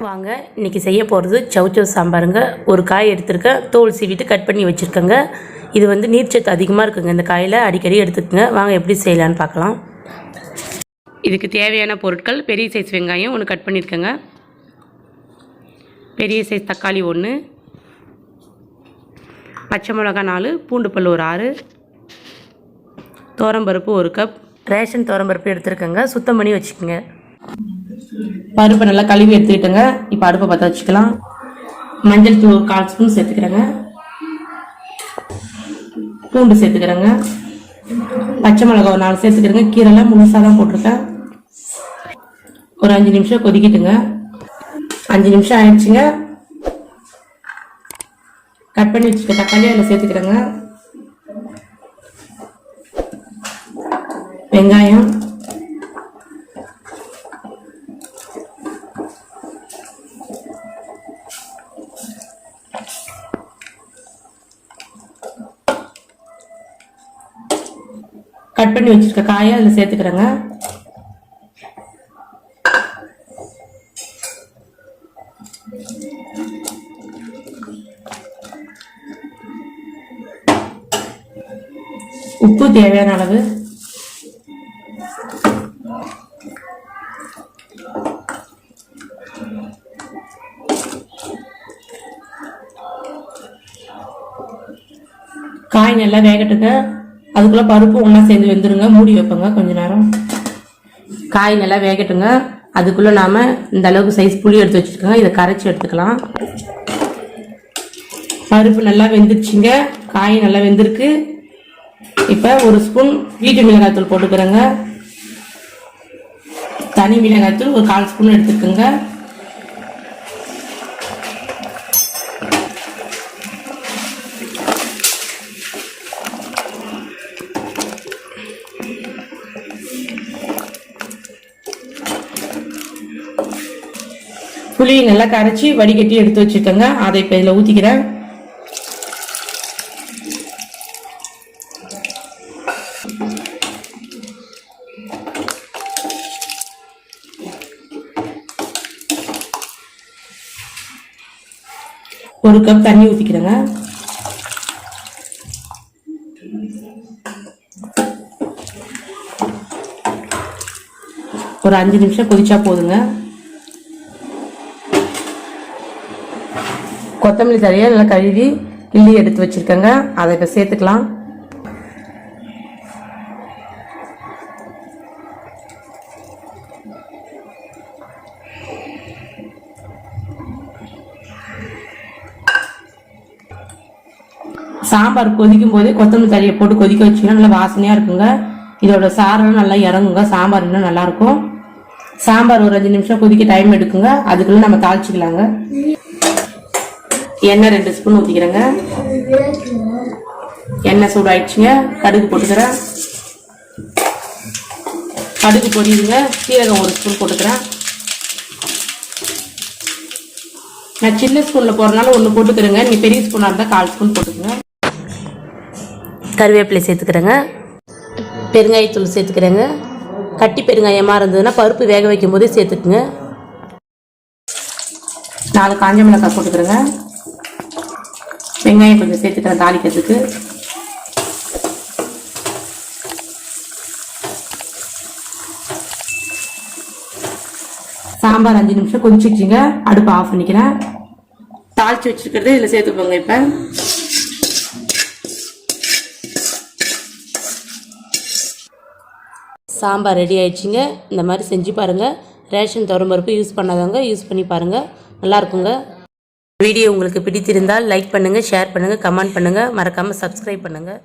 வாங்க இன்றைக்கி செய்ய போகிறது சவ் சவ் சாம்பாருங்க. ஒரு காய் எடுத்துருக்கேன், தோல் சீவிட்டு கட் பண்ணி வச்சுருக்கேங்க. இது வந்து நீர்ச்சத்து அதிகமாக இருக்குங்க இந்த காயில், அடிக்கடி எடுத்துக்கோங்க. வாங்க எப்படி செய்யலான்னு பார்க்கலாம். இதுக்கு தேவையான பொருட்கள்: பெரிய சைஸ் வெங்காயம் ஒன்று கட் பண்ணியிருக்கேங்க, பெரிய சைஸ் தக்காளி 1, பச்சை மிளகா 4, பூண்டு பல் ஒரு 6, துவரம்பருப்பு 1 கப், ரேஷன் துவரம்பருப்பு எடுத்துருக்கேங்க, சுத்தம் பண்ணி வச்சுக்கோங்க. பருப்பை நல்லா கழுவி எடுத்துக்கிட்டேங்க. இப்போ அடுப்பை பற்ற வச்சுக்கலாம். மஞ்சள் தூள் ஒரு 1/4 ஸ்பூன் சேர்த்துக்கிறேங்க, பூண்டு சேர்த்துக்கிறேங்க, பச்சை மிளகா ஒரு 4 சேர்த்துக்கிறேங்க. கீரைலாம் முழுசாக தான் போட்டிருக்கேன். ஒரு 5 நிமிஷம் கொதிக்கிட்டுங்க. 5 நிமிஷம் ஆயிடுச்சுங்க. கட் பண்ணி வச்சுக்க தக்காளி அதில் சேர்த்துக்கிறேங்க, வெங்காயம், கட் பண்ணி வச்சிருக்க காயை அதில் சேர்த்துக்கிறேங்க. உப்பு தேவையான அளவு, காய் நல்லா வேகட்டுங்க. அதுக்குள்ளே பருப்பு ஒன்றா சேர்ந்து வெந்துருங்க. மூடி வைப்போங்க கொஞ்ச நேரம். காய் நல்லா வேகட்டுங்க. அதுக்குள்ளே நாம் இந்த அளவுக்கு சைஸ் புளி எடுத்து வச்சுருக்கோங்க, இதை கரைச்சி எடுத்துக்கலாம். பருப்பு நல்லா வெந்துருச்சுங்க, காய் நல்லா வெந்திருக்கு. இப்போ 1 ஸ்பூன் வீட்டு மிளகாய்த்தூள் போட்டுக்கிறேங்க. தனி மிளகாய்த்தூள் ஒரு 1/4 ஸ்பூன் எடுத்துக்கோங்க. புளி நல்லா கரைச்சி வடிகட்டி எடுத்து வச்சுக்கோங்க. அதை இப்போ இதில் ஊற்றிக்கிறேன். ஒரு கப் தண்ணி ஊற்றிக்கிறேங்க. ஒரு 5 நிமிஷம் கொதிச்சா போதுங்க. கொத்தமல்லி தழையை நல்லா கழுவி கிள்ளி எடுத்து வச்சுருக்கேங்க, அதை இப்போ சேர்த்துக்கலாம். சாம்பார் கொதிக்கும் போதே கொத்தமல்லி தழையை போட்டு கொதிக்க வச்சிங்கன்னா நல்லா வாசனையாக இருக்குங்க. இதோட சாரெல்லாம் நல்லா இறங்குங்க, சாம்பார் இன்னும் நல்லாயிருக்கும். சாம்பார் ஒரு 5 நிமிஷம் கொதிக்க டைம் எடுக்குங்க. அதுக்குள்ளே நம்ம தாளிச்சிக்கலாங்க. எண்ணெய் 2 ஸ்பூன் ஊற்றிக்கிறேங்க. எண்ணெய் சூடாயிடுச்சுங்க. கடுகு போட்டுக்கிறேன். கடுகு பொரியுதுங்க. சீரகம் 1 ஸ்பூன் போட்டுக்கிறேன். நான் சின்ன ஸ்பூனில் போடுறதுனால 1 போட்டுக்கிறேங்க. நீ பெரிய ஸ்பூனாக இருந்தால் 1/4 ஸ்பூன் போட்டுக்கோங்க. கருவேப்பிலை சேர்த்துக்கிறேங்க. பெருங்காயத்தூள் சேர்த்துக்கிறேங்க. கட்டி பெருங்காயமாக இருந்ததுன்னா பருப்பு வேக வைக்கும் போதே சேர்த்துக்குங்க. 4 காஞ்ச மிளகாய் போட்டுக்கிறேங்க. வெங்காயம் கொஞ்சம் சேர்த்துக்கிறேன் தாளிக்கிறதுக்கு. சாம்பார் 5 நிமிஷம் கொதிச்சுச்சுங்க. அடுப்பு ஆஃப் பண்ணிக்கிறேன். தாளிச்சு வச்சுருக்கிறது இதில் சேர்த்துப்போங்க. இப்போ சாம்பார் ரெடி ஆயிடுச்சுங்க. இந்த மாதிரி செஞ்சு பாருங்கள். ரேஷன் துவரம்பருப்பு யூஸ் பண்ணாதவங்க யூஸ் பண்ணி பாருங்கள், நல்லாயிருக்குங்க. வீடியோ உங்களுக்கு பிடித்திருந்தால் லைக் பண்ணுங்கள், ஷேர் பண்ணுங்கள், கமெண்ட் பண்ணுங்கள், மறக்காமல் சப்ஸ்கிரைப் பண்ணுங்கள்.